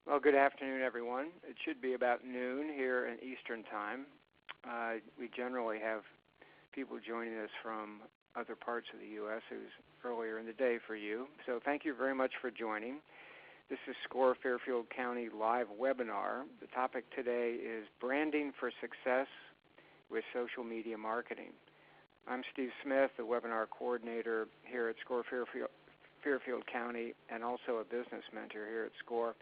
Well, good afternoon, everyone. It should be about noon here in Eastern Time. We generally have people joining us from other parts of the U.S. who's earlier in the day for you. So thank you very much for joining. This is SCORE Fairfield County live webinar. The topic today is Branding for Success with Social Media Marketing. I'm Steve Smith, the webinar coordinator here at SCORE Fairfield County and also a business mentor here at SCORE,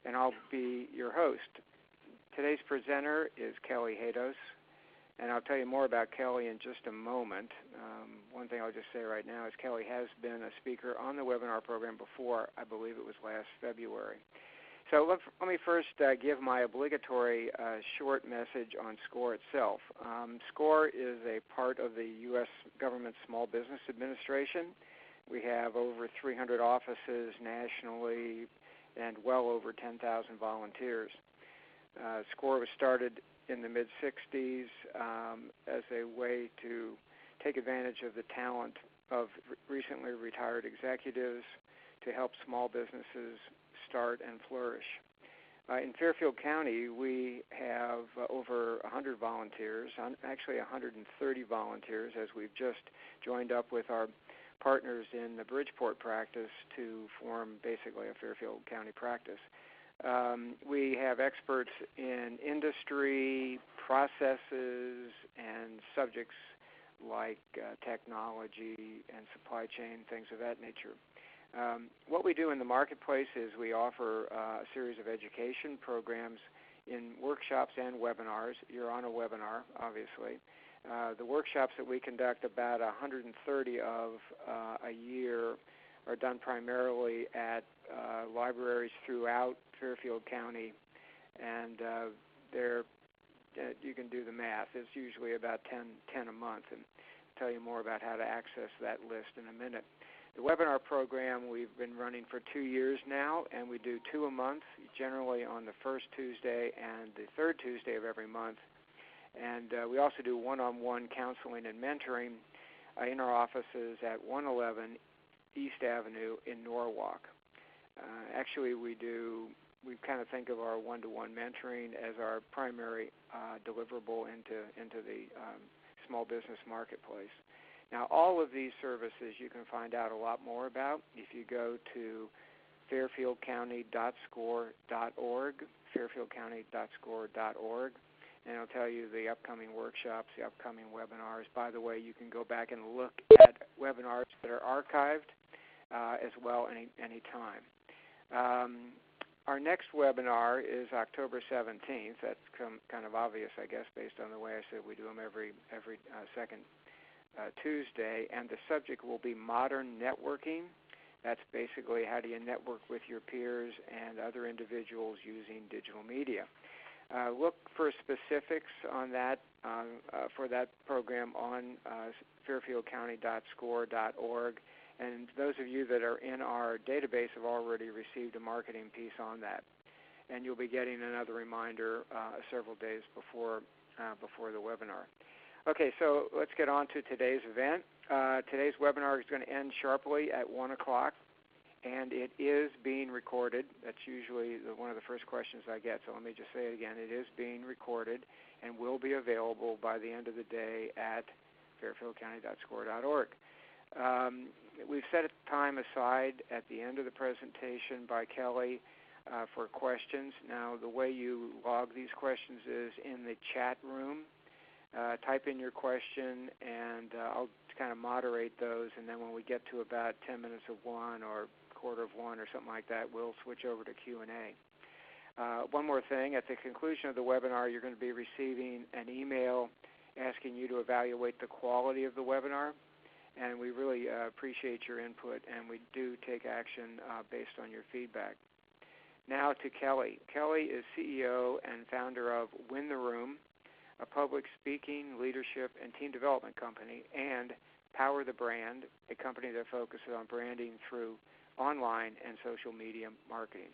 and I'll be your host. Today's presenter is Kelly Hadous, and I'll tell you more about Kelly in just a moment. One thing I'll just say right now is Kelly has been a speaker on the webinar program before. I believe it was last February. So let me first give my obligatory short message on SCORE itself. SCORE is a part of the U.S. Government Small Business Administration. We have over 300 offices nationally and well over 10,000 volunteers. SCORE was started in the mid-'60s as a way to take advantage of the talent of recently retired executives to help small businesses start and flourish. In Fairfield County, we have over 100 volunteers, actually 130 volunteers, as we've just joined up with our partners in the Bridgeport practice to form basically a Fairfield County practice. We have experts in industry, processes, and subjects like technology and supply chain, things of that nature. What we do in the marketplace is we offer a series of education programs in workshops and webinars. You're on a webinar, obviously. The workshops that we conduct, about 130 of a year, are done primarily at libraries throughout Fairfield County, and you can do the math. It's usually about 10 a month, and I'll tell you more about how to access that list in a minute. The webinar program we've been running for 2 years now, and we do 2 a month, generally on the first Tuesday and the third Tuesday of every month. And we also do one-on-one counseling and mentoring in our offices at 111 East Avenue in Norwalk. Actually, we kind of think of our one-to-one mentoring as our primary deliverable into the small business marketplace. Now, all of these services you can find out a lot more about if you go to fairfieldcounty.score.org, fairfieldcounty.score.org, and it'll tell you the upcoming workshops, the upcoming webinars. By the way, you can go back and look at webinars that are archived as well any time. Our next webinar is October 17th. That's kind of obvious, I guess, based on the way I said we do them every second Tuesday, and the subject will be modern networking. That's basically how do you network with your peers and other individuals using digital media. Look for specifics on that for that program on fairfieldcounty.score.org, and those of you that are in our database have already received a marketing piece on that, and you'll be getting another reminder several days before the webinar. Okay, so let's get on to today's event. Today's webinar is going to end sharply at 1 o'clock, and it is being recorded. That's usually one of the first questions I get, so let me just say it again. It is being recorded and will be available by the end of the day at fairfieldcounty.score.org. We've set a time aside at the end of the presentation by Kelly for questions. Now, the way you log these questions is in the chat room. Type in your question, and I'll kind of moderate those, and then when we get to about 10 minutes of 1 or quarter of 1 or something like that, we'll switch over to Q&A. One more thing, at the conclusion of the webinar, you're going to be receiving an email asking you to evaluate the quality of the webinar, and we really appreciate your input, and we do take action based on your feedback. Now to Kelly. Kelly is CEO and founder of Win the Room, a public speaking, leadership, and team development company, and Power the Brand, a company that focuses on branding through online and social media marketing.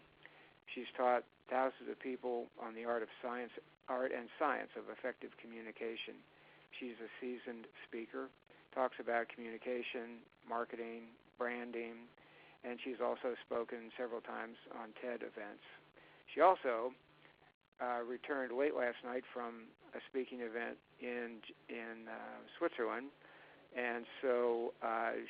She's taught thousands of people on the art and science of effective communication. She's a seasoned speaker, talks about communication, marketing, branding, and she's also spoken several times on TED events. She also returned late last night from a speaking event in Switzerland, and so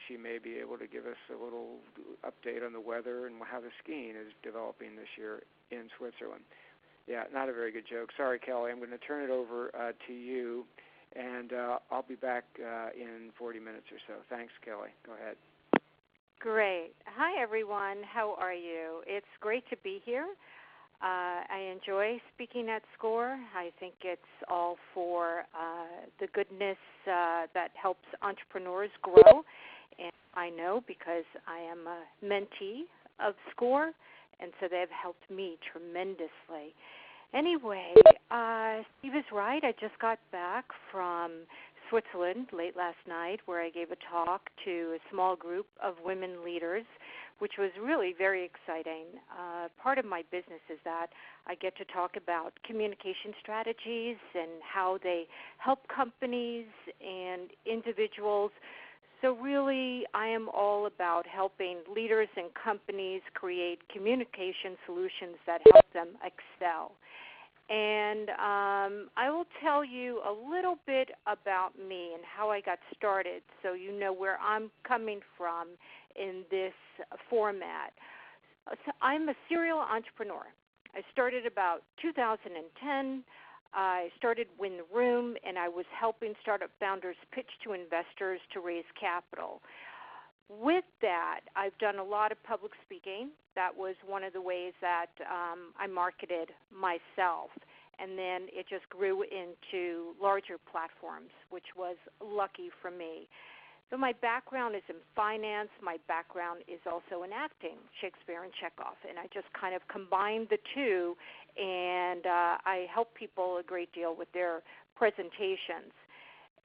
she may be able to give us a little update on the weather and how the skiing is developing this year in Switzerland. Yeah, not a very good joke. Sorry, Kelly. I'm going to turn it over to you, and I'll be back in 40 minutes or so. Thanks, Kelly. Go ahead. Great. Hi, everyone. How are you? It's great to be here. I enjoy speaking at SCORE. I think it's all for the goodness that helps entrepreneurs grow. And I know because I am a mentee of SCORE, and so they've helped me tremendously. Anyway, Steve is right. I just got back from Switzerland late last night where I gave a talk to a small group of women leaders, which was really very exciting. Part of my business is that I get to talk about communication strategies and how they help companies and individuals. So really, I am all about helping leaders and companies create communication solutions that help them excel. And I will tell you a little bit about me and how I got started so you know where I'm coming from in this format. So I'm a serial entrepreneur. I started about 2010. I started Win the Room, and I was helping startup founders pitch to investors to raise capital. With that, I've done a lot of public speaking. That was one of the ways that I marketed myself. And then it just grew into larger platforms, which was lucky for me. So my background is in finance. My background is also in acting, Shakespeare and Chekhov. And I just kind of combined the two, and I help people a great deal with their presentations.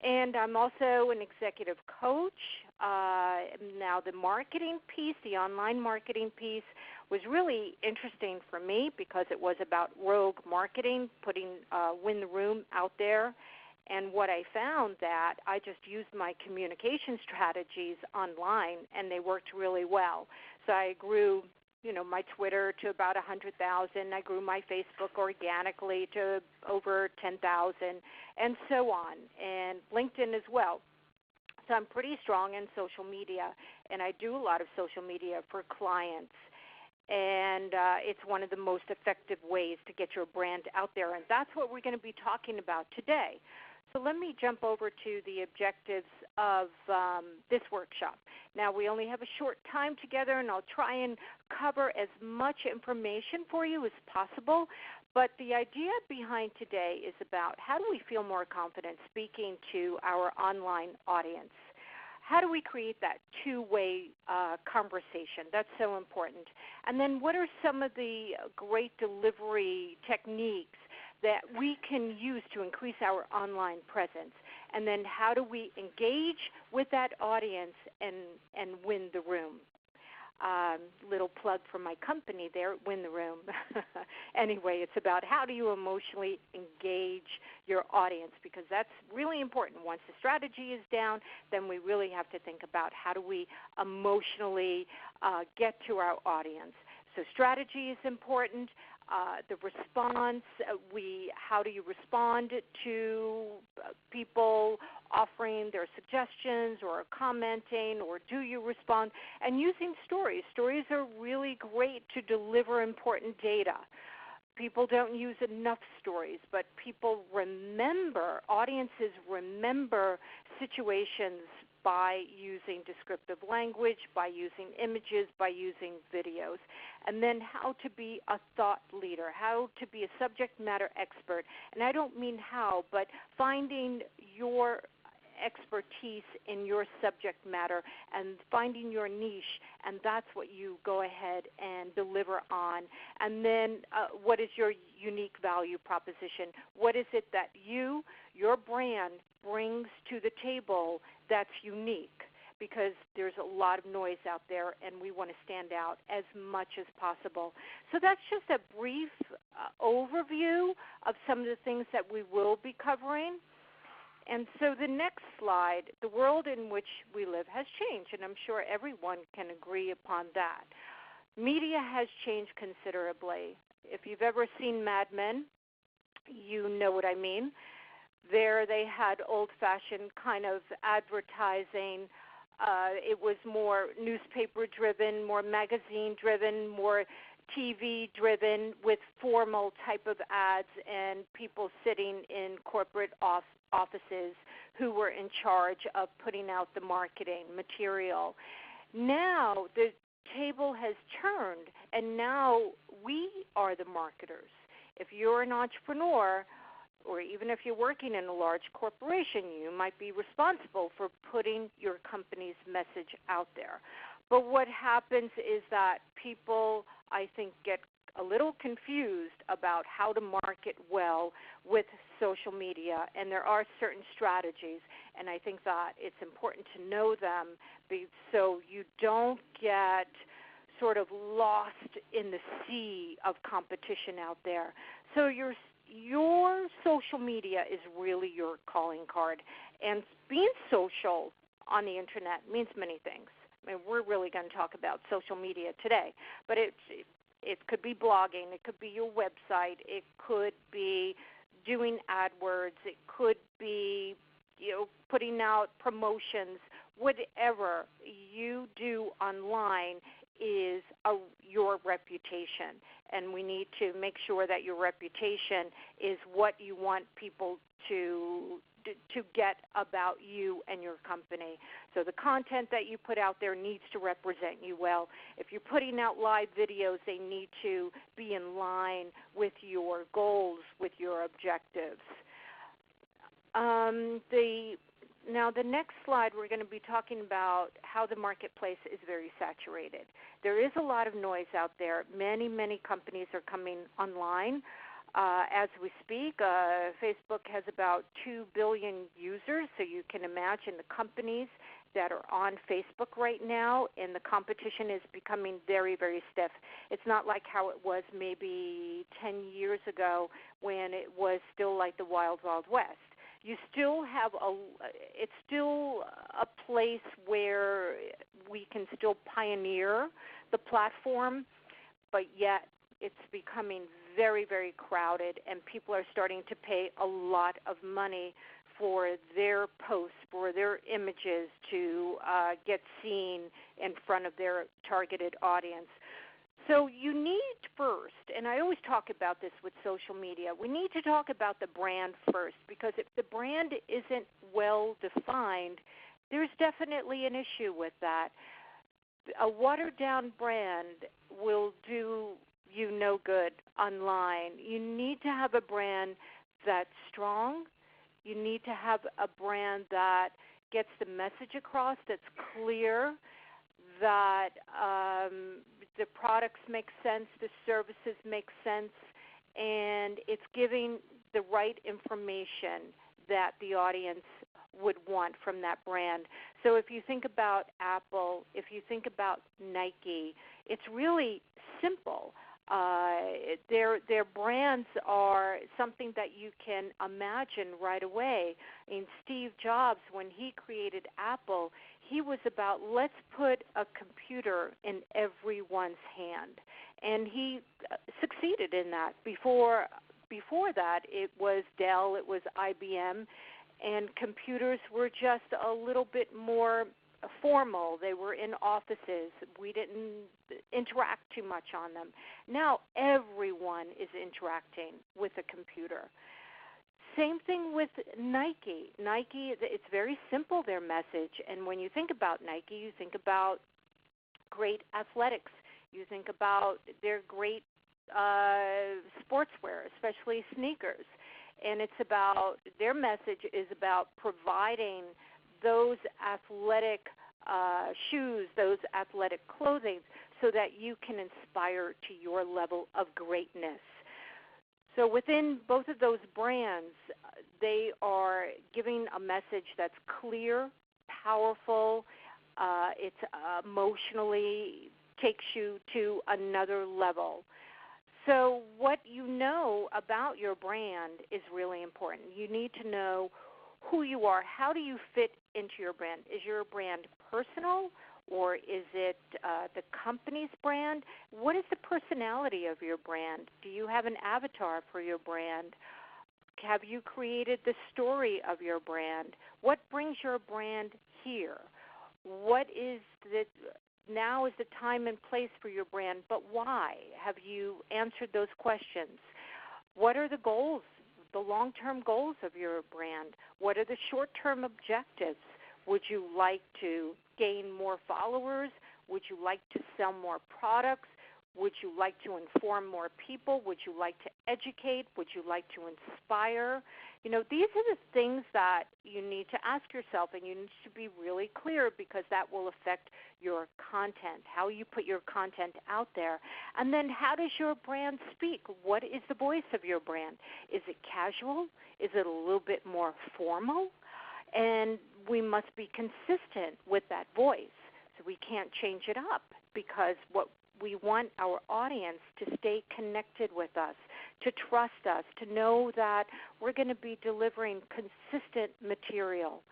And I'm also an executive coach. Now the marketing piece, the online marketing piece, was really interesting for me because it was about rogue marketing, putting Win the Room out there. And what I found that I just used my communication strategies online, and they worked really well. So I grew, my Twitter to about 100,000. I grew my Facebook organically to over 10,000, and so on, and LinkedIn as well. So I'm pretty strong in social media, and I do a lot of social media for clients. And it's one of the most effective ways to get your brand out there, and that's what we're going to be talking about today. So let me jump over to the objectives of this workshop. Now, we only have a short time together, and I'll try and cover as much information for you as possible. But the idea behind today is about how do we feel more confident speaking to our online audience? How do we create that two-way conversation? That's so important. And then what are some of the great delivery techniques that we can use to increase our online presence? And then how do we engage with that audience and win the room? Little plug for my company there, Win the Room. Anyway, it's about how do you emotionally engage your audience, because that's really important. Once the strategy is down, then we really have to think about how do we emotionally get to our audience. So strategy is important. The response, how do you respond to people offering their suggestions or commenting, or do you respond? And using stories. Stories are really great to deliver important data. People don't use enough stories, but people remember, audiences remember situations by using descriptive language, by using images, by using videos. And then how to be a thought leader, how to be a subject matter expert. And I don't mean how, but finding your expertise in your subject matter and finding your niche, and that's what you go ahead and deliver on. And then what is your unique value proposition? What is it that your brand brings to the table that's unique? Because there's a lot of noise out there, and we want to stand out as much as possible. So that's just a brief overview of some of the things that we will be covering. And so the next slide, the world in which we live has changed, and I'm sure everyone can agree upon that. Media has changed considerably. If you've ever seen Mad Men, you know what I mean. There they had old-fashioned kind of advertising. It was more newspaper-driven, more magazine-driven, more TV-driven with formal type of ads and people sitting in corporate offices who were in charge of putting out the marketing material. Now the table has turned, and now we are the marketers. If you're an entrepreneur, or even if you're working in a large corporation, you might be responsible for putting your company's message out there. But what happens is that people, I think, get a little confused about how to market well with social media, and there are certain strategies, and I think that it's important to know them so you don't get sort of lost in the sea of competition out there. So your social media is really your calling card, and being social on the internet means many things. I mean, we're really going to talk about social media today, but it could be blogging, it could be your website, it could be doing AdWords, it could be putting out promotions. Whatever you do online is your reputation, and we need to make sure that your reputation is what you want people to get about you and your company. So the content that you put out there needs to represent you well. If you're putting out live videos, they need to be in line with your goals, with your objectives. Now the next slide, we're going to be talking about how the marketplace is very saturated. There is a lot of noise out there. Many, many companies are coming online. As we speak, Facebook has about 2 billion users, so you can imagine the companies that are on Facebook right now, and the competition is becoming very, very stiff. It's not like how it was maybe 10 years ago when it was still like the Wild, Wild West. You still have it's still a place where we can still pioneer the platform, but yet it's becoming very, very crowded, and people are starting to pay a lot of money for their posts, for their images to get seen in front of their targeted audience. So you need first, and I always talk about this with social media, we need to talk about the brand first, because if the brand isn't well defined, there's definitely an issue with that. A watered-down brand will do you no good online. You need to have a brand that's strong. You need to have a brand that gets the message across, that's clear, that the products make sense, the services make sense, and it's giving the right information that the audience would want from that brand. So if you think about Apple, if you think about Nike, it's really simple. Their brands are something that you can imagine right away. And Steve Jobs, when he created Apple, he was about, let's put a computer in everyone's hand. And he succeeded in that. Before that, it was Dell, it was IBM, and computers were just a little bit more formal. They were in offices. We didn't interact too much on them. Now everyone is interacting with a computer. Same thing with Nike. Nike, it's very simple, their message. And when you think about Nike, you think about great athletics. You think about their great sportswear, especially sneakers. And it's about, their message is about providing those athletic shoes, those athletic clothing, so that you can inspire to your level of greatness. So within both of those brands, they are giving a message that's clear, powerful, it's emotionally takes you to another level. So what you know about your brand is really important. You need to know who you are. How do you fit into your brand? Is your brand personal, or is it the company's brand? What is the personality of your brand? Do you have an avatar for your brand? Have you created the story of your brand? What brings your brand here? What is the, now is the time and place for your brand, but why? Have you answered those questions? What are the goals, the long-term goals of your brand? What are the short-term objectives? Would you like to gain more followers? Would you like to sell more products? Would you like to inform more people? Would you like to educate? Would you like to inspire? You know, these are the things that you need to ask yourself, and you need to be really clear, because that will affect your content, how you put your content out there. And then how does your brand speak? What is the voice of your brand? Is it casual? Is it a little bit more formal? And we must be consistent with that voice. So we can't change it up, because what we want our audience to stay connected with us, to trust us, to know that we're going to be delivering consistent material.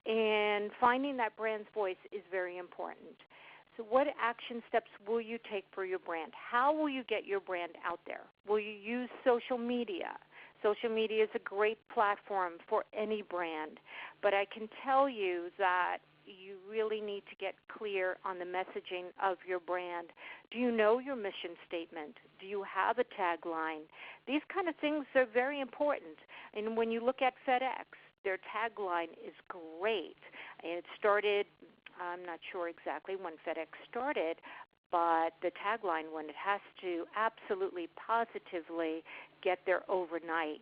And finding that brand's voice is very important. So what action steps will you take for your brand? How will you get your brand out there? Will you use social media? Social media is a great platform for any brand, but I can tell you that you really need to get clear on the messaging of your brand. Do you know your mission statement? Do you have a tagline? These kind of things are very important. And when you look at FedEx, their tagline is great. And it started, I'm not sure exactly when FedEx started, but the tagline, when it has to absolutely positively get there overnight,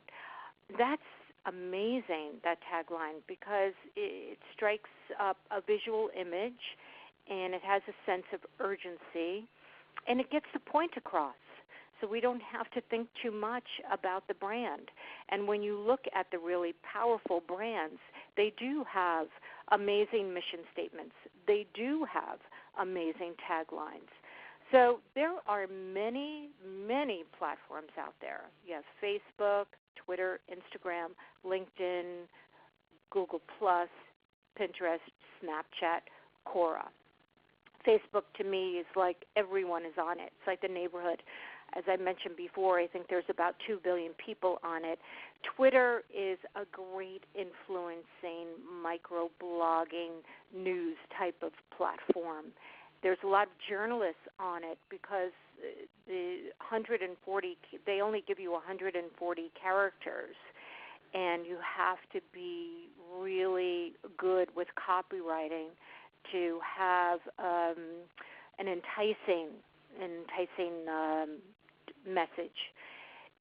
that's amazing, that tagline, because it strikes up a visual image, and it has a sense of urgency, and it gets the point across. So we don't have to think too much about the brand. And when you look at the really powerful brands, they do have amazing mission statements. They do have amazing taglines. So there are many, many platforms out there. You have Facebook, Twitter, Instagram, LinkedIn, Google+, Pinterest, Snapchat, Quora. Facebook, to me, is like everyone is on it. It's like the neighborhood. As I mentioned before, I think there's about 2 billion people on it. Twitter is a great influencing, microblogging, news type of platform. There's a lot of journalists on it, because the 140, they only give you 140 characters, and you have to be really good with copywriting to have an enticing message.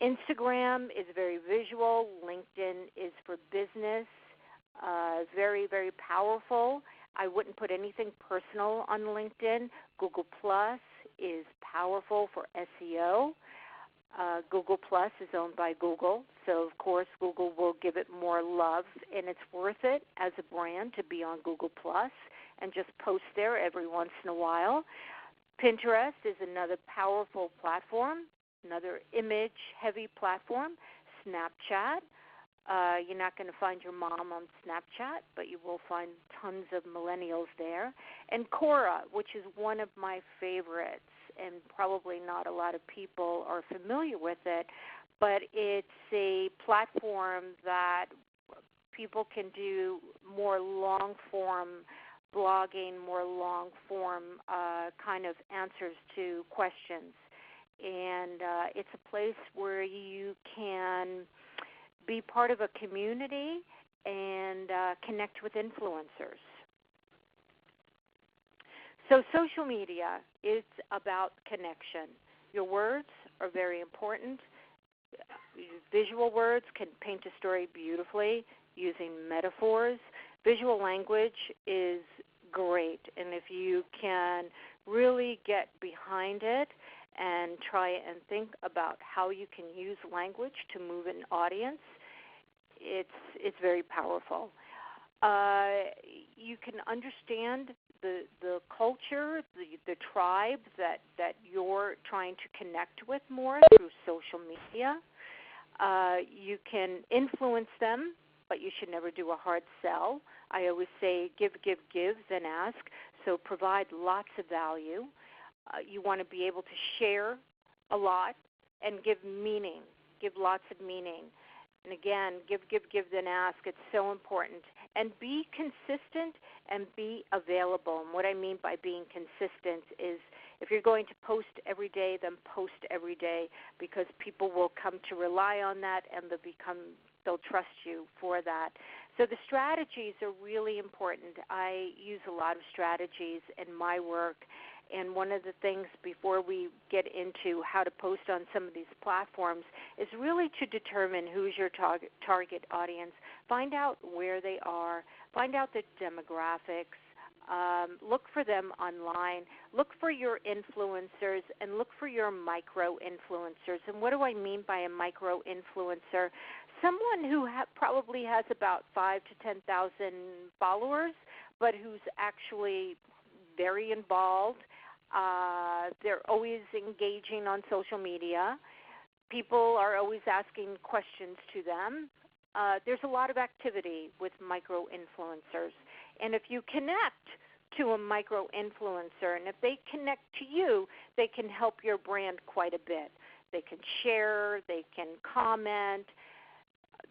Instagram is very visual. LinkedIn is for business. Very, very powerful. I wouldn't put anything personal on LinkedIn. Google Plus is powerful for SEO. Google Plus is owned by Google, so of course Google will give it more love, and it's worth it as a brand to be on Google Plus and just post there every once in a while. Pinterest is another powerful platform, another image-heavy platform. Snapchat. You're not going to find your mom on Snapchat, but you will find tons of millennials there. And Quora, which is one of my favorites, and probably not a lot of people are familiar with it, but it's a platform that people can do more long-form blogging, more long-form kind of answers to questions. And it's a place where you can be part of a community, and connect with influencers. So social media is about connection. Your words are very important. Visual words can paint a story beautifully using metaphors. Visual language is great, and if you can really get behind it and try and think about how you can use language to move an audience, it's very powerful. You can understand the culture, the tribe that you're trying to connect with more through social media. You can influence them, but you should never do a hard sell. I always say give, then ask. So provide lots of value. You want to be able to share a lot and give meaning, give lots of meaning. And again, give, then ask. It's so important. And be consistent and be available. And what I mean by being consistent is if you're going to post every day, then post every day, because people will come to rely on that and they'll trust you for that. So the strategies are really important. I use a lot of strategies in my work. And one of the things before we get into how to post on some of these platforms is really to determine who's your target audience. Find out where they are. Find out the demographics. Look for them online. Look for your influencers and look for your micro-influencers. And what do I mean by a micro-influencer? Someone who probably has about 5,000 to 10,000 followers, but who's actually very involved. They're always engaging on social media. People are always asking questions to them. There's a lot of activity with micro-influencers. And if you connect to a micro-influencer, and if they connect to you, they can help your brand quite a bit. They can share, they can comment,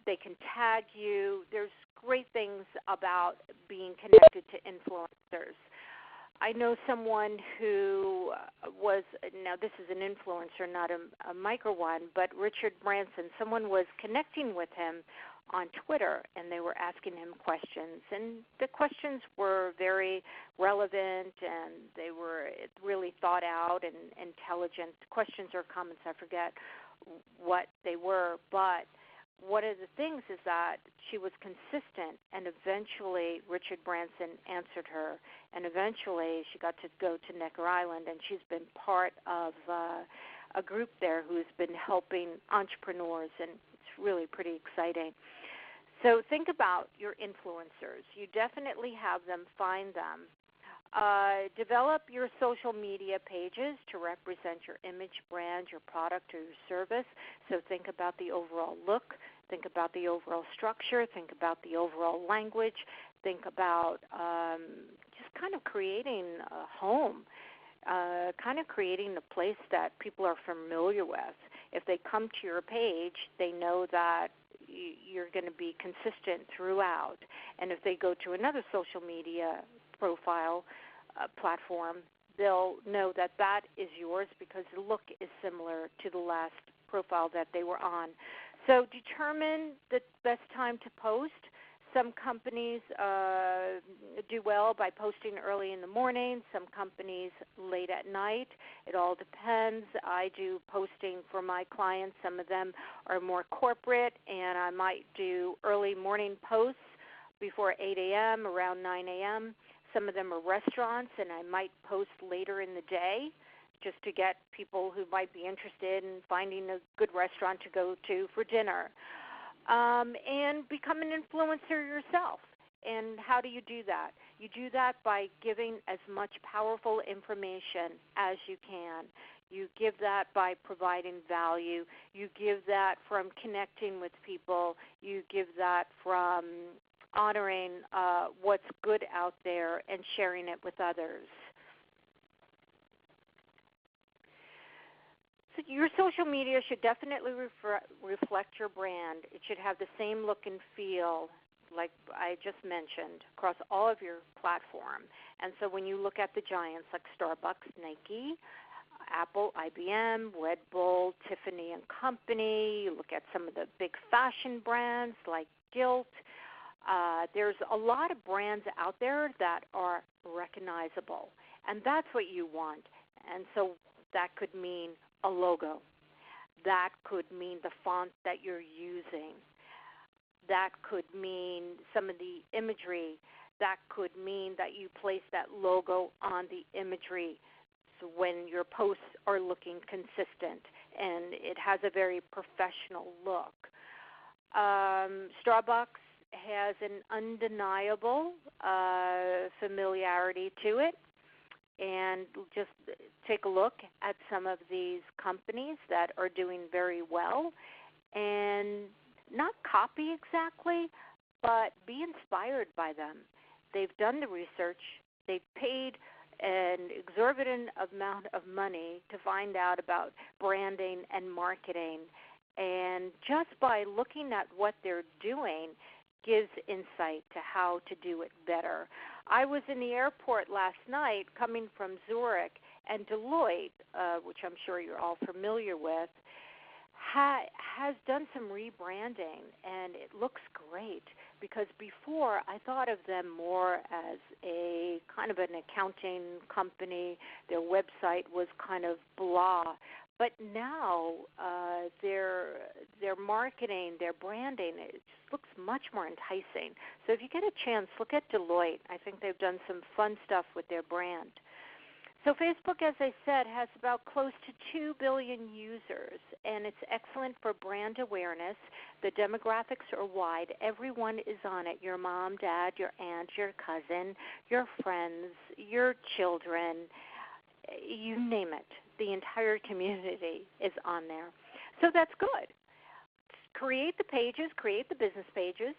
they can tag you. There's great things about being connected to influencers. I know someone who was, now this is an influencer, not a micro one, but Richard Branson. Someone was connecting with him on Twitter, and they were asking him questions. And the questions were very relevant, and they were really thought out and intelligent questions or comments. I forget what they were, but one of the things is that she was consistent, and eventually Richard Branson answered her, and eventually she got to go to Necker Island, and she's been part of a group there who's been helping entrepreneurs, and it's really pretty exciting. So think about your influencers. You definitely have them. Find them. Develop your social media pages to represent your image, brand, your product, or your service. So think about the overall look. Think about the overall structure. Think about the overall language. Think about just kind of creating a home, kind of creating a place that people are familiar with. If they come to your page, they know that you're going to be consistent throughout. And if they go to another social media profile, platform, they'll know that that is yours because the look is similar to the last profile that they were on. So determine the best time to post. Some companies do well by posting early in the morning, some companies late at night. It all depends. I do posting for my clients. Some of them are more corporate, and I might do early morning posts before 8 a.m., around 9 a.m. Some of them are restaurants, and I might post later in the day just to get people who might be interested in finding a good restaurant to go to for dinner. And become an influencer yourself. And how do you do that? You do that by giving as much powerful information as you can. You give that by providing value. You give that from connecting with people. You give that from honoring what's good out there and sharing it with others. So your social media should definitely reflect your brand. It should have the same look and feel, like I just mentioned, across all of your platform. And so when you look at the giants like Starbucks, Nike, Apple, IBM, Red Bull, Tiffany and Company. You look at some of the big fashion brands like Gilt. There's a lot of brands out there that are recognizable, and that's what you want. And so that could mean a logo. That could mean the font that you're using. That could mean some of the imagery. That could mean that you place that logo on the imagery so when your posts are looking consistent and it has a very professional look. Starbucks has an undeniable familiarity to it. And just take a look at some of these companies that are doing very well and not copy exactly, but be inspired by them. They've done the research. They've paid an exorbitant amount of money to find out about branding and marketing. And just by looking at what they're doing gives insight to how to do it better. I was in the airport last night coming from Zurich, and Deloitte, which I'm sure you're all familiar with, has done some rebranding, and it looks great because before I thought of them more as a kind of an accounting company. Their website was kind of blah. But now their marketing, their branding, it just looks much more enticing. So if you get a chance, look at Deloitte. I think they've done some fun stuff with their brand. So Facebook, as I said, has about close to 2 billion users, and it's excellent for brand awareness. The demographics are wide. Everyone is on it, your mom, dad, your aunt, your cousin, your friends, your children, you name it. The entire community is on there. So that's good. Create the pages, create the business pages,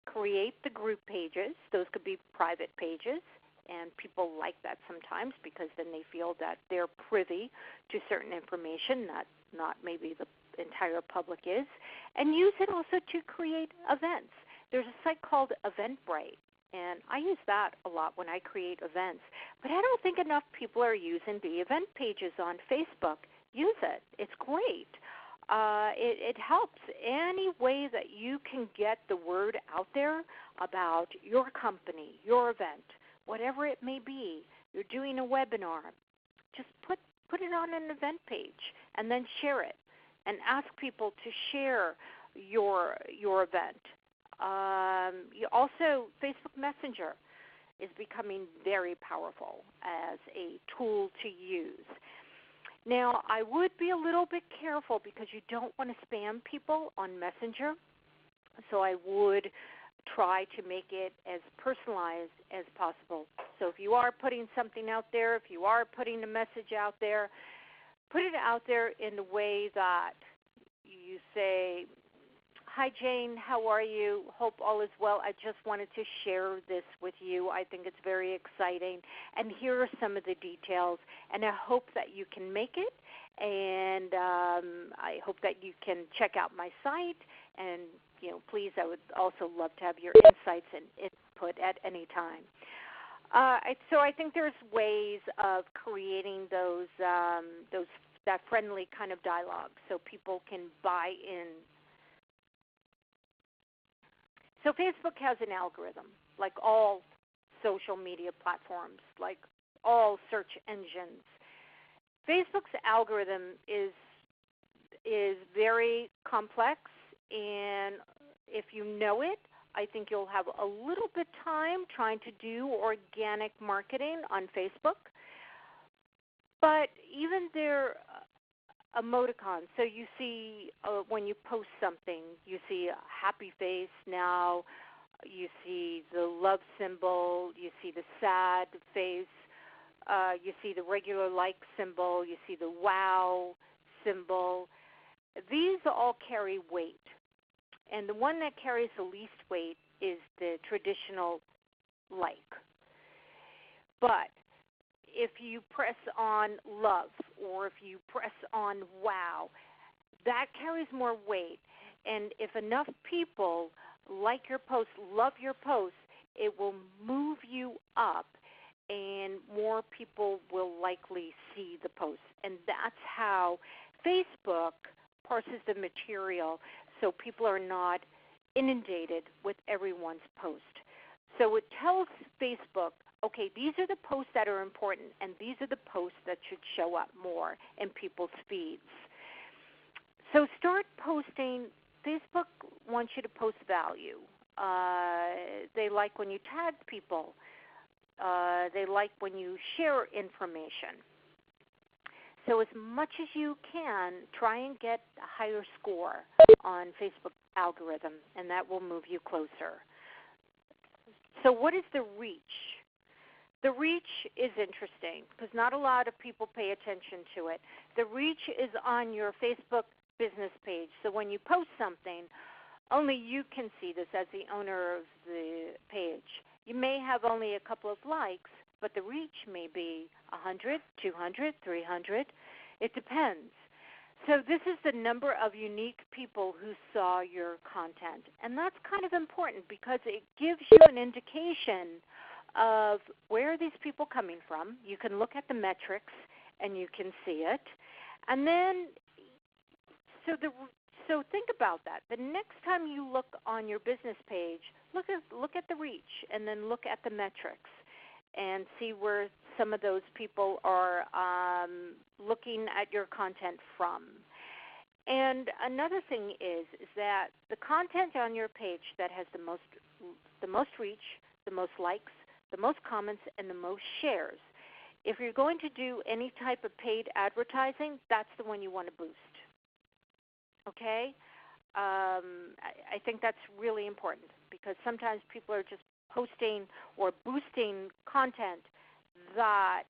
create the group pages. Those could be private pages, and people like that sometimes because then they feel that they're privy to certain information that not maybe the entire public is. And use it also to create events. There's a site called Eventbrite. And I use that a lot when I create events. But I don't think enough people are using the event pages on Facebook. Use it. It's great. It helps any way that you can get the word out there about your company, your event, whatever it may be. You're doing a webinar. Just put it on an event page and then share it. And ask people to share your event. Also, Facebook Messenger is becoming very powerful as a tool to use. Now, I would be a little bit careful because you don't want to spam people on Messenger, so I would try to make it as personalized as possible. So if you are putting something out there, if you are putting a message out there, put it out there in the way that you say, "Hi, Jane. How are you? Hope all is well. I just wanted to share this with you. I think it's very exciting. And here are some of the details. And I hope that you can make it. And I hope that you can check out my site. And, please, I would also love to have your insights and input at any time." So I think there's ways of creating that friendly kind of dialogue so people can buy in. So Facebook has an algorithm, like all social media platforms, like all search engines. Facebook's algorithm is very complex, and if you know it, I think you'll have a little bit time trying to do organic marketing on Facebook. But even their emoticons, so you see when you post something, you see a happy face now, you see the love symbol, you see the sad face, you see the regular like symbol, you see the wow symbol. These all carry weight. And the one that carries the least weight is the traditional like. But if you press on love or if you press on wow, that carries more weight. And if enough people like your post, love your post, it will move you up and more people will likely see the post. And that's how Facebook parses the material so people are not inundated with everyone's post. So it tells Facebook, okay, these are the posts that are important, and these are the posts that should show up more in people's feeds. So start posting. Facebook wants you to post value. They like when you tag people. They like when you share information. So as much as you can, try and get a higher score on Facebook algorithm, and that will move you closer. So what is the reach? The reach is interesting because not a lot of people pay attention to it. The reach is on your Facebook business page. So when you post something, only you can see this as the owner of the page. You may have only a couple of likes, but the reach may be 100, 200, 300. It depends. So this is the number of unique people who saw your content. And that's kind of important because it gives you an indication of where are these people coming from. You can look at the metrics and you can see it. And then, so think about that. The next time you look on your business page, look at the reach and then look at the metrics and see where some of those people are looking at your content from. And another thing is that the content on your page that has the most reach, the most likes, the most comments, and the most shares, if you're going to do any type of paid advertising, that's the one you want to boost. Okay? I think that's really important because sometimes people are just posting or boosting content that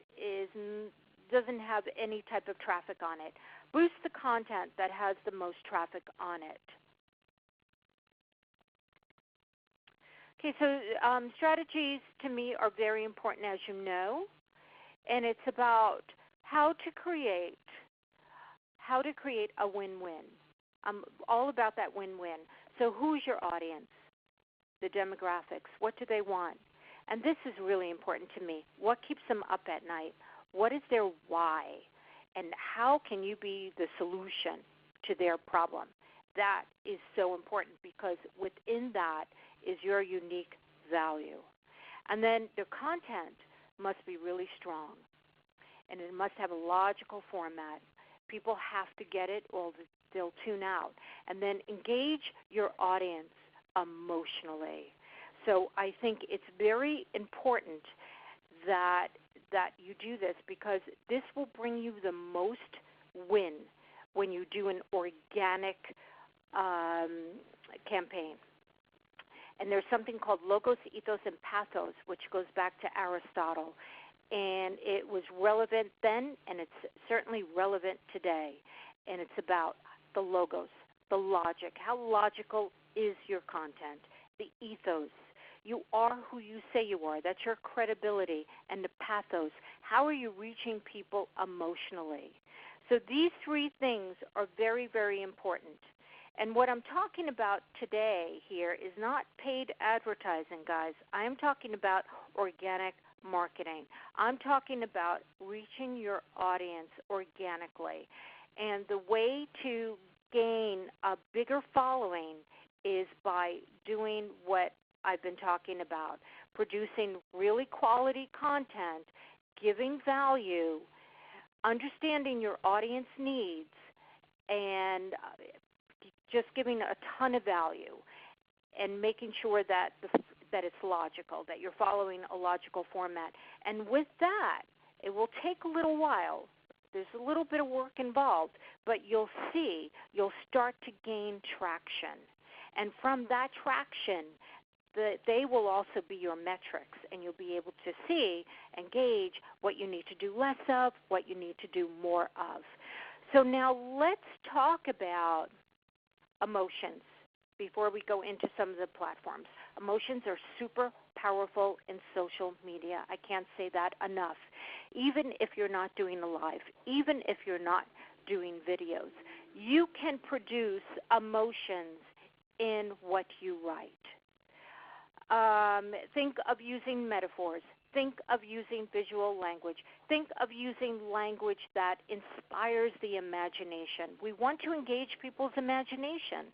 doesn't have any type of traffic on it. Boost the content that has the most traffic on it. Okay, so strategies to me are very important, as you know, and it's about how to create a win-win. I'm all about that win-win. So who's your audience? The demographics. What do they want? And this is really important to me. What keeps them up at night? What is their why? And how can you be the solution to their problem? That is so important because within that is your unique value. And then the content must be really strong, and it must have a logical format. People have to get it or they'll tune out. And then engage your audience emotionally. So I think it's very important that you do this because this will bring you the most win when you do an organic campaign. And there's something called logos, ethos, and pathos, which goes back to Aristotle. And it was relevant then, and it's certainly relevant today. And it's about the logos, the logic. How logical is your content? The ethos. You are who you say you are. That's your credibility. And the pathos. How are you reaching people emotionally? So these three things are very, very important. And what I'm talking about today here is not paid advertising, guys. I am talking about organic marketing. I'm talking about reaching your audience organically. And the way to gain a bigger following is by doing what I've been talking about, producing really quality content, giving value, understanding your audience needs, and just giving a ton of value and making sure that it's logical, that you're following a logical format. And with that, it will take a little while. There's a little bit of work involved, but you'll start to gain traction. And from that traction, they will also be your metrics, and you'll be able to see and gauge what you need to do less of, what you need to do more of. So now let's talk about emotions before we go into some of the platforms. Emotions are super powerful in social media. I can't say that enough. Even if you're not doing a live, even if you're not doing videos, you can produce emotions in what you write. Think of using metaphors. think of using visual language. Think of using language that inspires the imagination. We want to engage people's imagination.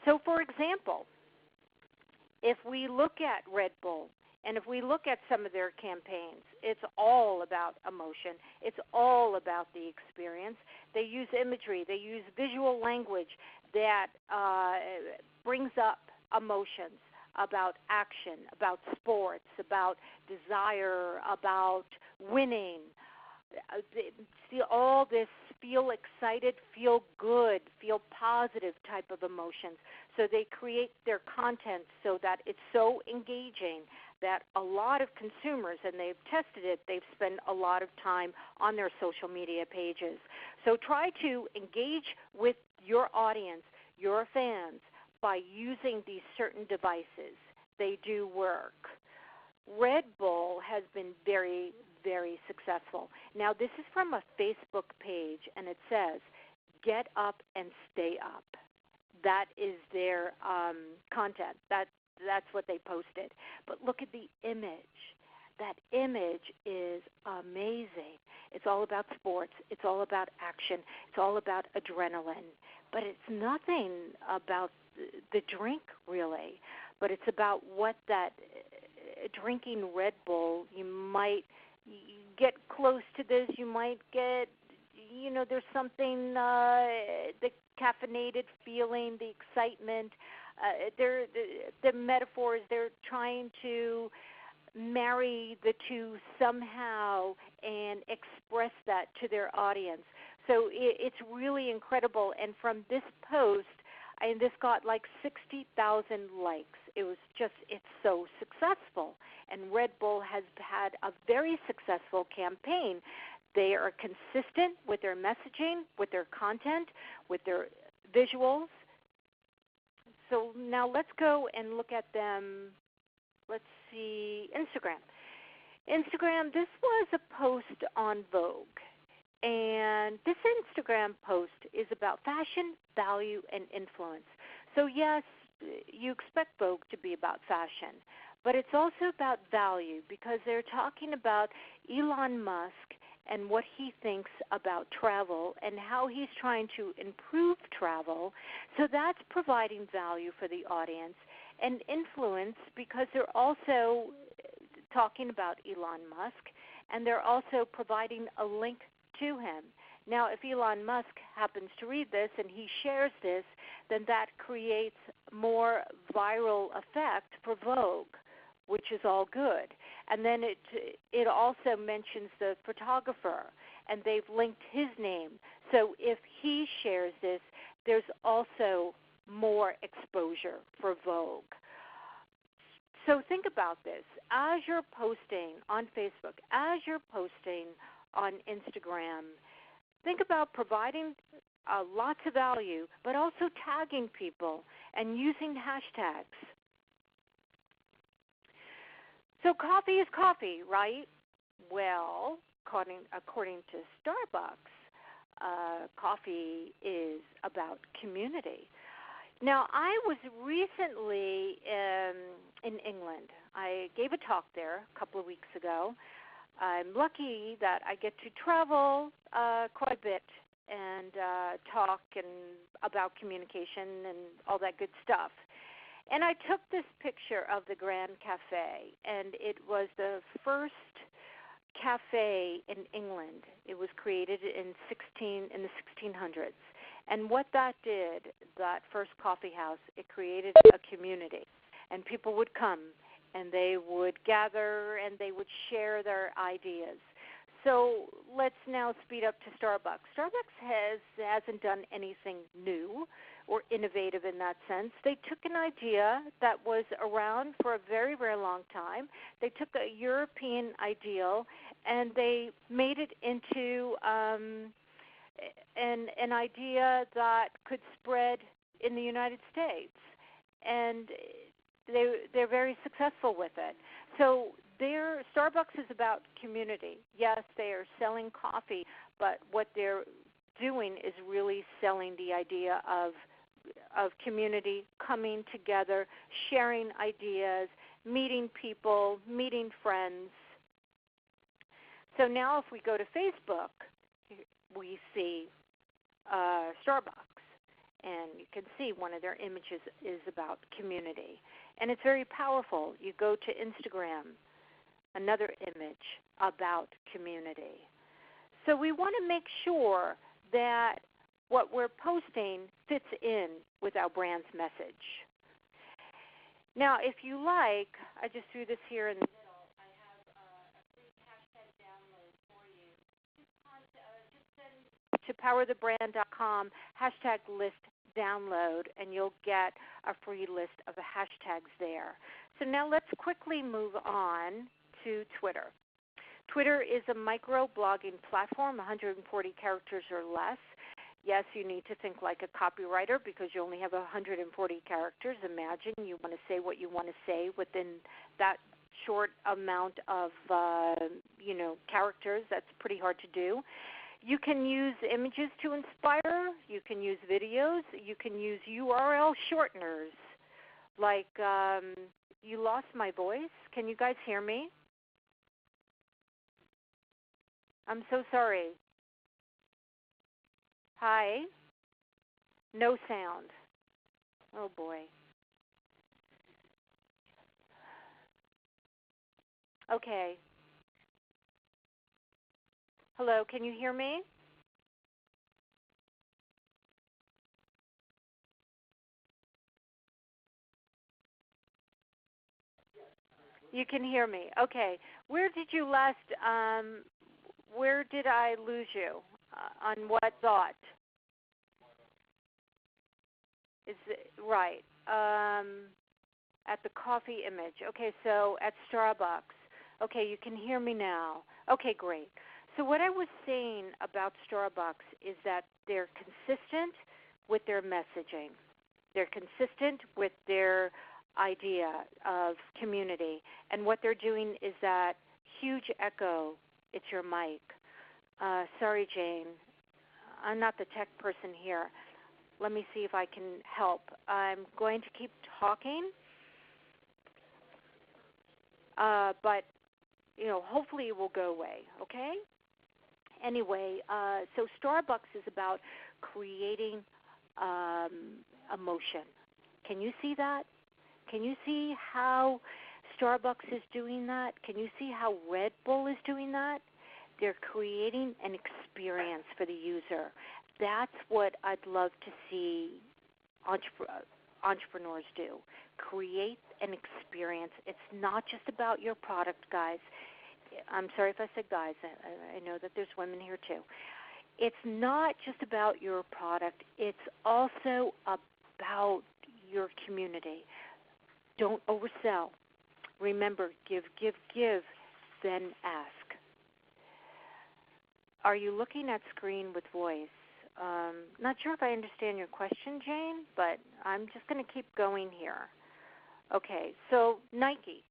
So, for example, if we look at Red Bull, and if we look at some of their campaigns, it's all about emotion. It's all about the experience. They use imagery. They use visual language that brings up emotions about action, about sports, about desire, about winning. See all this feel excited, feel good, feel positive type of emotions. So they create their content so that it's so engaging that a lot of consumers, and they've tested it, they've spent a lot of time on their social media pages. So try to engage with your audience, your fans, by using these certain devices. They do work. Red Bull has been very, very successful. Now, this is from a Facebook page, and it says, "Get up and stay up." That is their content. That's what they posted. But look at the image. That image is amazing. It's all about sports. It's all about action. It's all about adrenaline. But it's nothing about the drink, really. But it's about what that drinking Red Bull, you might get close to this. You might get, there's something, the caffeinated feeling, the excitement. The metaphors, they're trying to marry the two somehow and express that to their audience. So it's really incredible. And from this post, and this got like 60,000 likes. It's so successful. And Red Bull has had a very successful campaign. They are consistent with their messaging, with their content, with their visuals. So now let's go and look at them. Let's see, Instagram. This was a post on Vogue. And this Instagram post is about fashion, value, and influence. So yes, you expect Vogue to be about fashion, but it's also about value because they're talking about Elon Musk and what he thinks about travel and how he's trying to improve travel. So that's providing value for the audience, and influence because they're also talking about Elon Musk, and they're also providing a link to him. Now, if Elon Musk happens to read this and he shares this, then that creates more viral effect for Vogue, which is all good. And then it also mentions the photographer, and they've linked his name. So if he shares this, there's also more exposure for Vogue. So think about this. As you're posting on Facebook, as you're posting on Instagram, think about providing lots of value, but also tagging people and using hashtags. So coffee is coffee, right? Well, according to Starbucks, coffee is about community. Now, I was recently in England. I gave a talk there a couple of weeks ago. I'm lucky that I get to travel quite a bit and talk about communication and all that good stuff. And I took this picture of the Grand Cafe, and it was the first cafe in England. It was created in the 1600s. And what that did, that first coffee house, it created a community. And people would come, and they would gather, and they would share their ideas. So let's now speed up to Starbucks. Starbucks hasn't done anything new or innovative in that sense. They took an idea that was around for a very, very long time. They took a European ideal, and they made it into an idea that could spread in the United States. And they're very successful with it. So Starbucks is about community. Yes, they are selling coffee, but what they're doing is really selling the idea of community, coming together, sharing ideas, meeting people, meeting friends. So now if we go to Facebook, we see Starbucks, and you can see one of their images is about community. And it's very powerful. You go to Instagram, another image about community. So we want to make sure that what we're posting fits in with our brand's message. Now, if you like, I just threw this here in the middle. I have a free hashtag download for you. Just send to powerthebrand.com, hashtag list download, and you'll get a free list of the hashtags there. So now let's quickly move on to Twitter. Twitter is a micro-blogging platform, 140 characters or less. Yes, you need to think like a copywriter because you only have 140 characters. Imagine you want to say what you want to say within that short amount of characters. That's pretty hard to do. You can use images to inspire. You can use videos. You can use URL shorteners. Like, you lost my voice. Can you guys hear me? I'm so sorry. Hi. No sound. Oh, boy. Okay. Hello, can you hear me? You can hear me. Okay. Where did you last, where did I lose you? On what thought? Is it, right. At the coffee image. Okay, so at Starbucks. Okay, you can hear me now. Okay, great. So what I was saying about Starbucks is that they're consistent with their messaging. They're consistent with their idea of community. And what they're doing is that huge echo. It's your mic. Sorry, Jane. I'm not the tech person here. Let me see if I can help. I'm going to keep talking. But, hopefully it will go away, okay? Anyway, so Starbucks is about creating emotion. Can you see that? Can you see how Starbucks is doing that? Can you see how Red Bull is doing that? They're creating an experience for the user. That's what I'd love to see entrepreneurs do. Create an experience. It's not just about your product, guys. I'm sorry if I said guys. I know that there's women here too. It's not just about your product. It's also about your community. Don't oversell. Remember, give, then ask. Are you looking at screen with voice? Not sure if I understand your question, Jane, but I'm just going to keep going here. Okay, so Nike.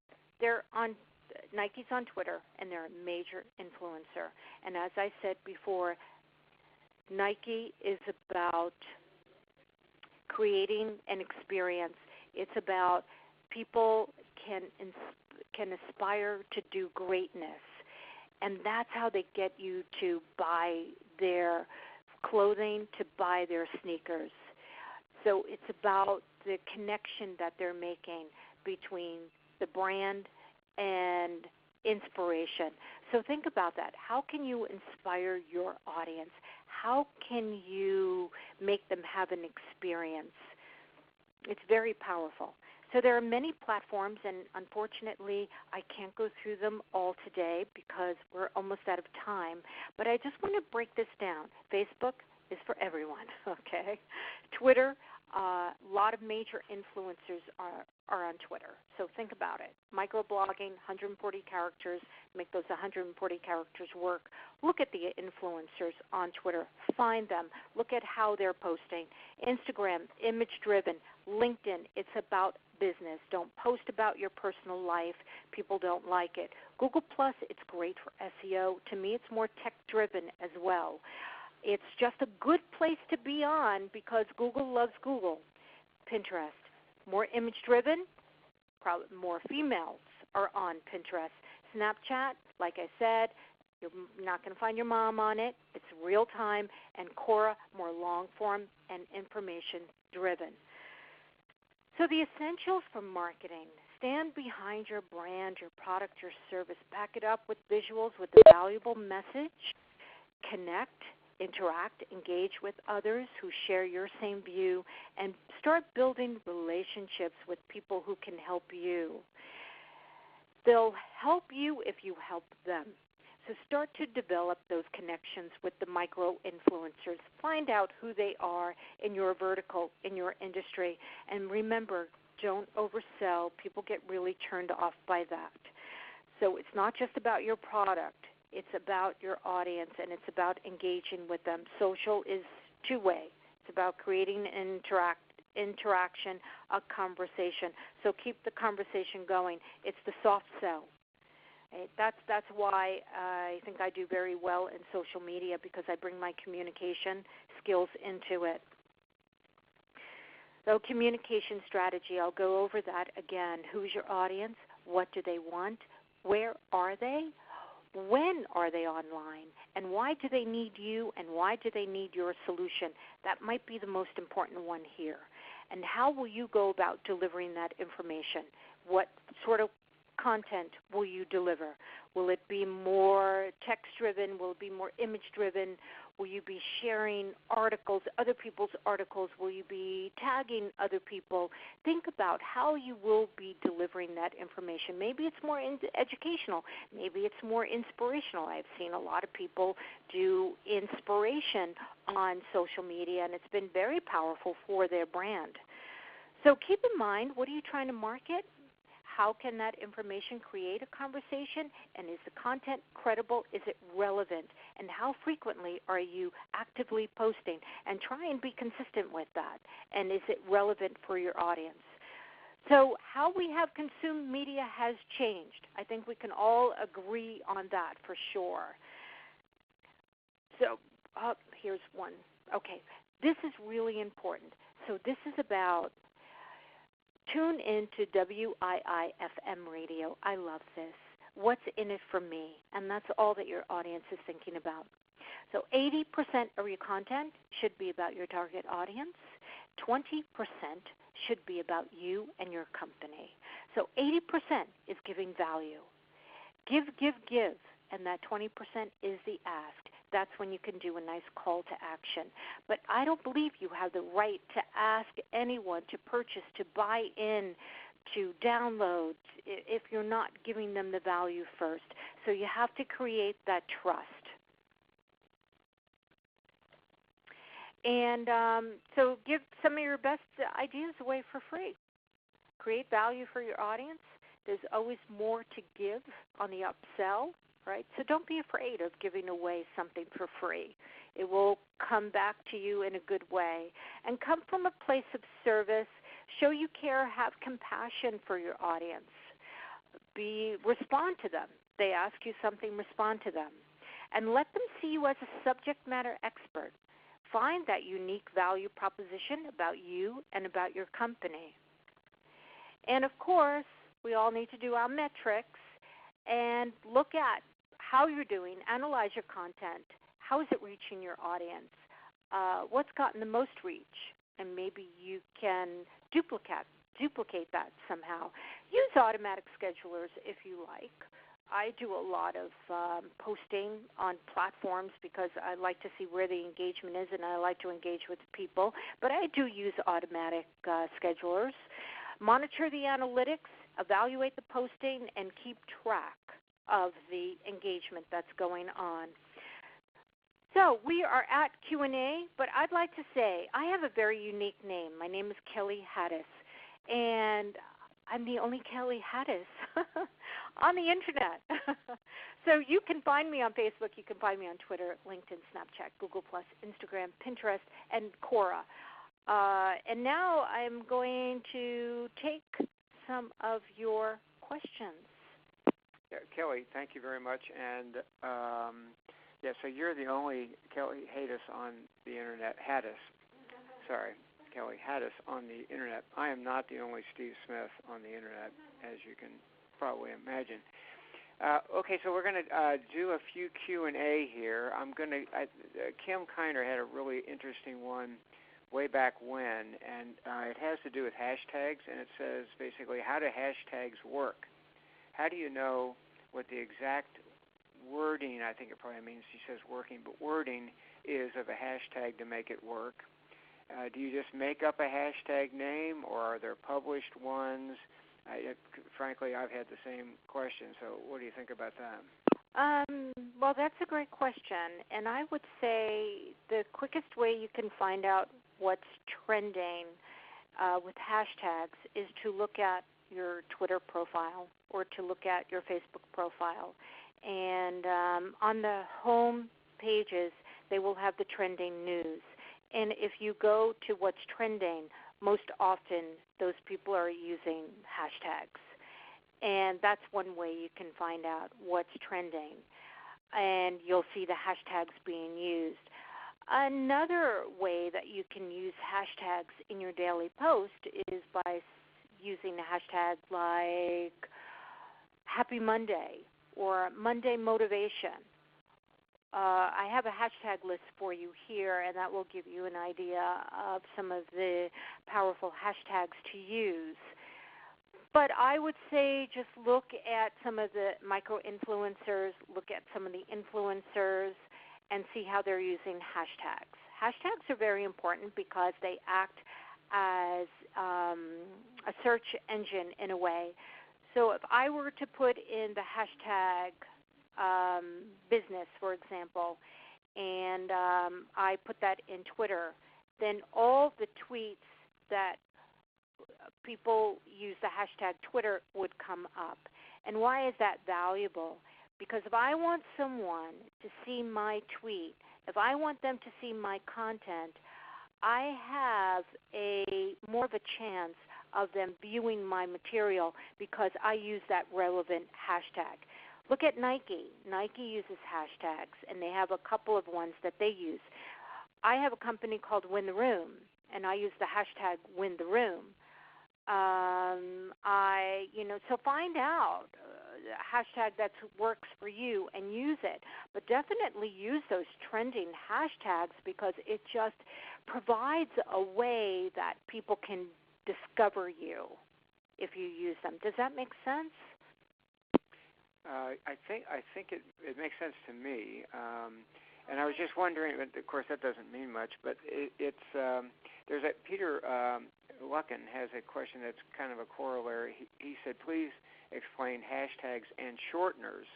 Nike's on Twitter, and they're a major influencer. And as I said before, Nike is about creating an experience. It's about people can aspire to do greatness. And that's how they get you to buy their clothing, to buy their sneakers. So it's about the connection that they're making between the brand and inspiration. So think about that. How can you inspire your audience? How can you make them have an experience? It's very powerful. So there are many platforms, and unfortunately I can't go through them all today because we're almost out of time. But I just want to break this down. Facebook is for everyone, okay? Twitter, a lot of major influencers are on Twitter. So think about it. Microblogging, 140 characters, make those 140 characters work. Look at the influencers on Twitter. Find them. Look at how they're posting. Instagram, image-driven. LinkedIn, it's about business. Don't post about your personal life. People don't like it. Google+, it's great for SEO. To me, it's more tech-driven as well. It's just a good place to be on because Google loves Google. Pinterest, more image-driven, probably more females are on Pinterest. Snapchat, like I said, You're not going to find your mom on it. It's real time. And Cora, more long form and information driven. So the essentials for marketing: stand behind your brand, your product, your service. Back it up with visuals, with a valuable message. Connect, interact, engage with others who share your same view, and start building relationships with people who can help you. They'll help you if you help them. So start to develop those connections with the micro-influencers. Find out who they are in your vertical, in your industry. And remember, don't oversell. People get really turned off by that. So it's not just about your product. It's about your audience, and it's about engaging with them. Social is two-way. It's about creating an interaction, a conversation. So keep the conversation going. It's the soft sell. Right? That's why I think I do very well in social media, because I bring my communication skills into it. So communication strategy, I'll go over that again. Who's your audience? What do they want? Where are they? When are they online? And why do they need you, and why do they need your solution? That might be the most important one here. And how will you go about delivering that information? What sort of content will you deliver? Will it be more text-driven? Will it be more image-driven? Will you be sharing articles, other people's articles? Will you be tagging other people? Think about how you will be delivering that information. Maybe it's more educational. Maybe it's more inspirational. I've seen a lot of people do inspiration on social media, and it's been very powerful for their brand. So keep in mind, what are you trying to market? How can that information create a conversation? And is the content credible? Is it relevant? And how frequently are you actively posting? And try and be consistent with that. And is it relevant for your audience? So how we have consumed media has changed. I think we can all agree on that for sure. So here's one. Okay, this is really important. So this is about tune into WII-FM radio. I love this. What's in it for me? And that's all that your audience is thinking about. So 80% of your content should be about your target audience. 20% should be about you and your company. So 80% is giving value. Give, give, give. And that 20% is the ask. That's when you can do a nice call to action. But I don't believe you have the right to ask anyone to purchase, to buy in, to download, if you're not giving them the value first. So you have to create that trust. And so give some of your best ideas away for free. Create value for your audience. There's always more to give on the upsell. Right? So don't be afraid of giving away something for free. It will come back to you in a good way. And come from a place of service. Show you care. Have compassion for your audience. Respond to them. They ask you something, respond to them. And let them see you as a subject matter expert. Find that unique value proposition about you and about your company. And, of course, we all need to do our metrics and look at how you're doing, analyze your content. How is it reaching your audience? What's gotten the most reach? And maybe you can duplicate that somehow. Use automatic schedulers if you like. I do a lot of posting on platforms because I like to see where the engagement is, and I like to engage with people. But I do use automatic schedulers. Monitor the analytics, evaluate the posting, and keep track of the engagement that's going on. So we are at Q&A, but I'd like to say I have a very unique name. My name is Kelly Hadous, and I'm the only Kelly Hadous on the Internet. So you can find me on Facebook. You can find me on Twitter, LinkedIn, Snapchat, Google+, Instagram, Pinterest, and Quora. And now I'm going to take some of your questions. Yeah, Kelly, thank you very much. And so you're the only Kelly Hadous on the Internet. Kelly Hadous on the Internet. I am not the only Steve Smith on the Internet, as you can probably imagine. Okay, so we're going to do a few Q&A here. Kim Kiner had a really interesting one way back when, and it has to do with hashtags, and it says basically, how do hashtags work? How do you know what the exact wording, I think it probably means she says working, but wording is of a hashtag to make it work? Do you just make up a hashtag name, or are there published ones? Frankly, I've had the same question, so what do you think about that? Well, that's a great question, and I would say the quickest way you can find out what's trending with hashtags is to look at your Twitter profile or to look at your Facebook profile. And on the home pages, they will have the trending news. And if you go to what's trending, most often those people are using hashtags. And that's one way you can find out what's trending. And you'll see the hashtags being used. Another way that you can use hashtags in your daily post is by using a hashtag like Happy Monday or Monday Motivation. I have a hashtag list for you here, and that will give you an idea of some of the powerful hashtags to use. But I would say just look at some of the micro-influencers, look at some of the influencers, and see how they're using hashtags. Hashtags are very important because they act as a search engine in a way. So if I were to put in the hashtag business, for example, and I put that in Twitter, then all the tweets that people use the hashtag Twitter would come up. And why is that valuable? Because if I want someone to see my tweet, if I want them to see my content, I have more of a chance of them viewing my material because I use that relevant hashtag. Look at Nike. Nike uses hashtags, and they have a couple of ones that they use. I have a company called Win the Room, and I use the hashtag Win the Room. So find out a hashtag that works for you and use it. But definitely use those trending hashtags because it just provides a way that people can discover you if you use them. Does that make sense? I think it makes sense to me. And I was just wondering, of course that doesn't mean much, but there's Peter Luckin has a question that's kind of a corollary. He said, please explain hashtags and shorteners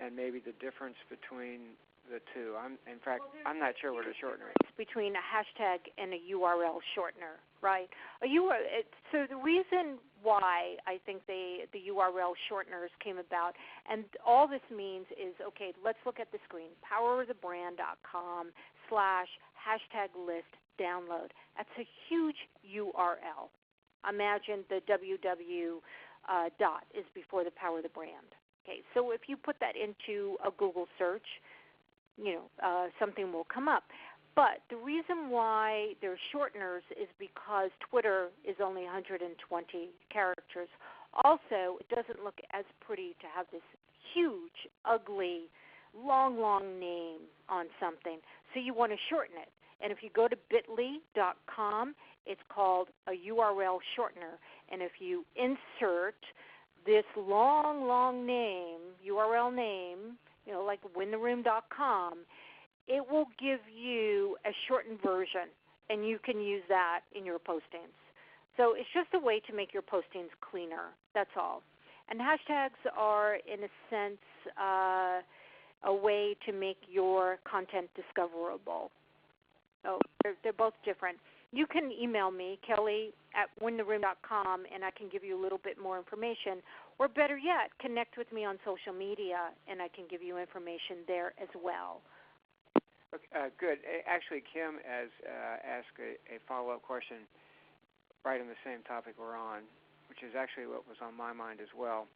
and maybe the difference between the two. I'm not sure what a shortener is. Between a hashtag and a URL shortener, right? So the reason why I think the URL shorteners came about, and all this means is, okay, let's look at the screen, powerofthebrand.com/hashtag-list-download. That's a huge URL. Imagine the www dot is before the power of the brand. Okay, so if you put that into a Google search, something will come up. But the reason why there's shorteners is because Twitter is only 120 characters. Also, it doesn't look as pretty to have this huge, ugly, long name on something. So you want to shorten it. And if you go to bit.ly.com, it's called a URL shortener. And if you insert this long name, URL name, like wintheroom.com, it will give you a shortened version, and you can use that in your postings. So it's just a way to make your postings cleaner. That's all. And hashtags are, in a sense, a way to make your content discoverable. So they're both different. You can email me, Kelly@wintheroom.com, and I can give you a little bit more information. Or better yet, connect with me on social media, and I can give you information there as well. Okay, good. Actually, Kim has asked a follow-up question right on the same topic we're on, which is actually what was on my mind as well.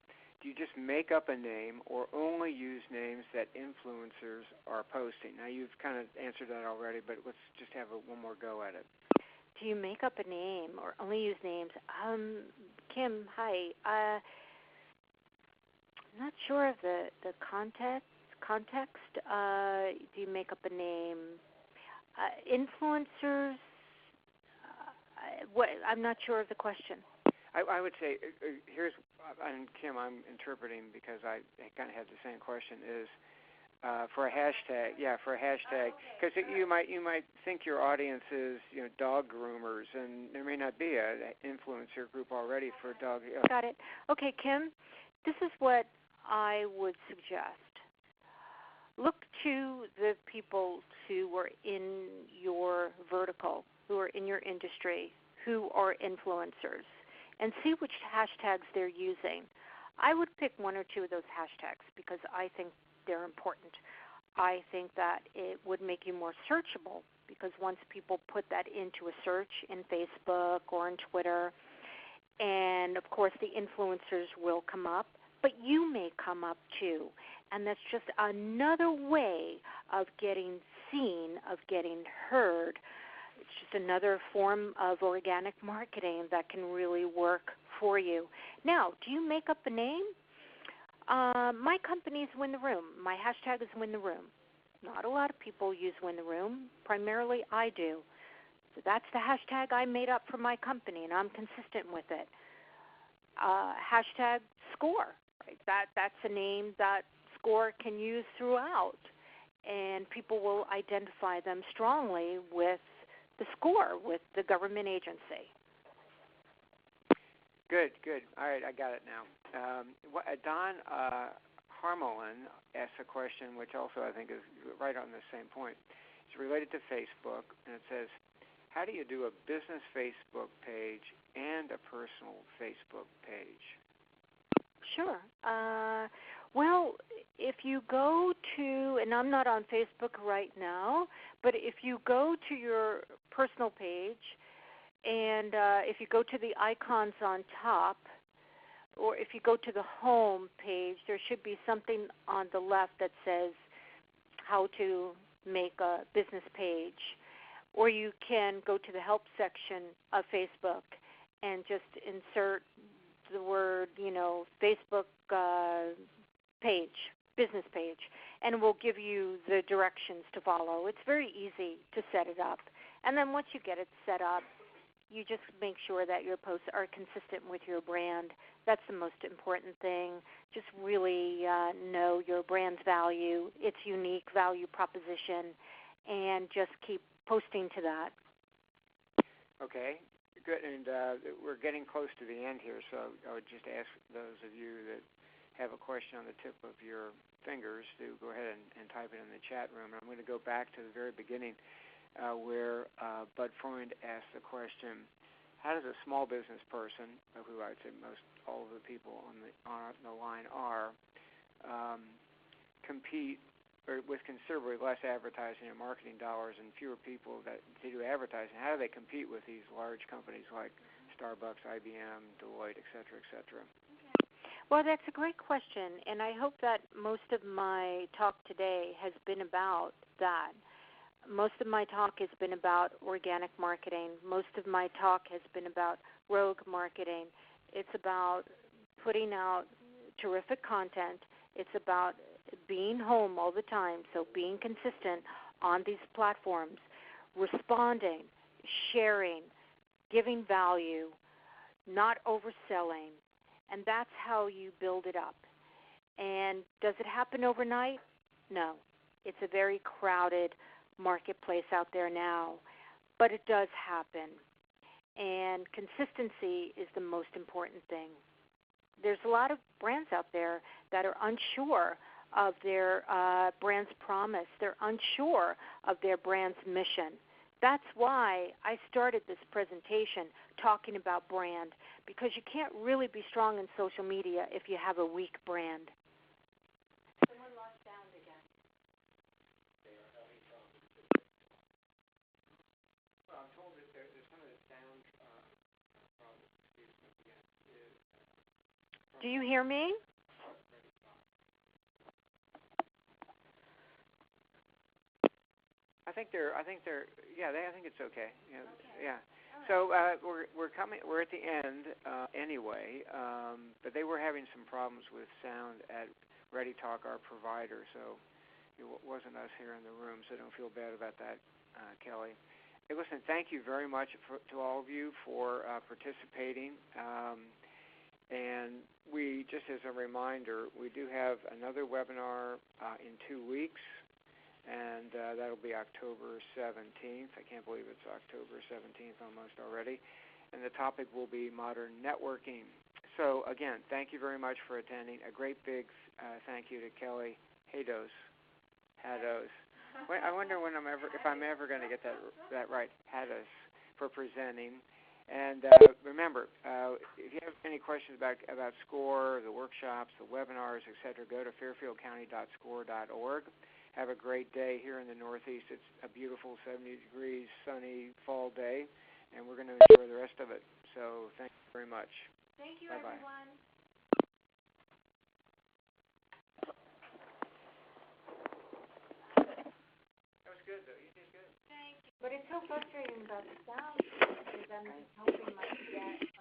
Do you just make up a name or only use names that influencers are posting? Now, you've kind of answered that already, but let's just have one more go at it. Do you make up a name or only use names? Kim, hi. I'm not sure of the context. Do you make up a name? Influencers? I'm not sure of the question. I would say, here's, and Kim, I'm interpreting because I kind of had the same question, is for a hashtag, because you might think your audience is dog groomers, and there may not be an influencer group already for dog. Got it. Okay, Kim, this is what I would suggest. Look to the people who are in your vertical, who are in your industry, who are influencers, and see which hashtags they're using. I would pick one or two of those hashtags because I think they're important. I think that it would make you more searchable because once people put that into a search in Facebook or in Twitter, and of course the influencers will come up, but you may come up too. And that's just another way of getting seen, of getting heard. It's just another form of organic marketing that can really work for you. Now, do you make up a name? My company is Win the Room. My hashtag is Win the Room. Not a lot of people use Win the Room. Primarily I do. So that's the hashtag I made up for my company, and I'm consistent with it. Hashtag SCORE. Right? That's a name that SCORE can use throughout, and people will identify them strongly with the SCORE, with the government agency. Good. All right, I got it now. Don Harmelin asked a question, which also I think is right on the same point. It's related to Facebook, and it says, how do you do a business Facebook page and a personal Facebook page? Sure. Well, if you go to, and I'm not on Facebook right now, but if you go to your personal page, and if you go to the icons on top, or if you go to the home page, there should be something on the left that says how to make a business page. Or you can go to the help section of Facebook and just insert the word, Facebook page, business page, and it will give you the directions to follow. It's very easy to set it up. And then once you get it set up, you just make sure that your posts are consistent with your brand. That's the most important thing. Just really know your brand's value, its unique value proposition, and just keep posting to that. Okay. Good, and we're getting close to the end here, so I would just ask those of you that have a question on the tip of your fingers to go ahead and type it in the chat room. I'm going to go back to the very beginning where Bud Freund asked the question, how does a small business person, who I'd say most all of the people on the line are, compete with considerably less advertising and marketing dollars and fewer people that do advertising? How do they compete with these large companies like Starbucks, IBM, Deloitte, et cetera, et cetera? Well, that's a great question, and I hope that most of my talk today has been about that. Most of my talk has been about organic marketing. Most of my talk has been about rogue marketing. It's about putting out terrific content. It's about being home all the time, so being consistent on these platforms, responding, sharing, giving value, not overselling, and that's how you build it up. And does it happen overnight? No. It's a very crowded marketplace out there now, but it does happen. And consistency is the most important thing. There's a lot of brands out there that are unsure of their brand's promise. They're unsure of their brand's mission. That's why I started this presentation talking about brand, because you can't really be strong in social media if you have a weak brand. Someone lost sound again. Well, I'm told that there's some of the sound problem. Do you hear me? I think they're. Yeah, I think it's okay. Yeah. So we're coming. We're at the end anyway, but they were having some problems with sound at ReadyTalk, our provider. So it wasn't us here in the room. So don't feel bad about that, Kelly. Hey, listen. Thank you very much to all of you for participating. And we, just as a reminder, we do have another webinar in 2 weeks. And that'll be October 17th. I can't believe it's October 17th almost already. And the topic will be modern networking. So, again, thank you very much for attending. A great big thank you to Kelly Hadous. I wonder when if I'm ever going to get that right, Hadous, for presenting. And remember, if you have any questions about SCORE, the workshops, the webinars, etc., go to fairfieldcounty.score.org. Have a great day here in the Northeast. It's a beautiful 70 degrees, sunny fall day, and we're going to enjoy the rest of it. So thank you very much. Thank you, Bye-bye. everyone. That was good, though. You did good. Thank you. But it's so frustrating about the sound, because I'm hoping like that.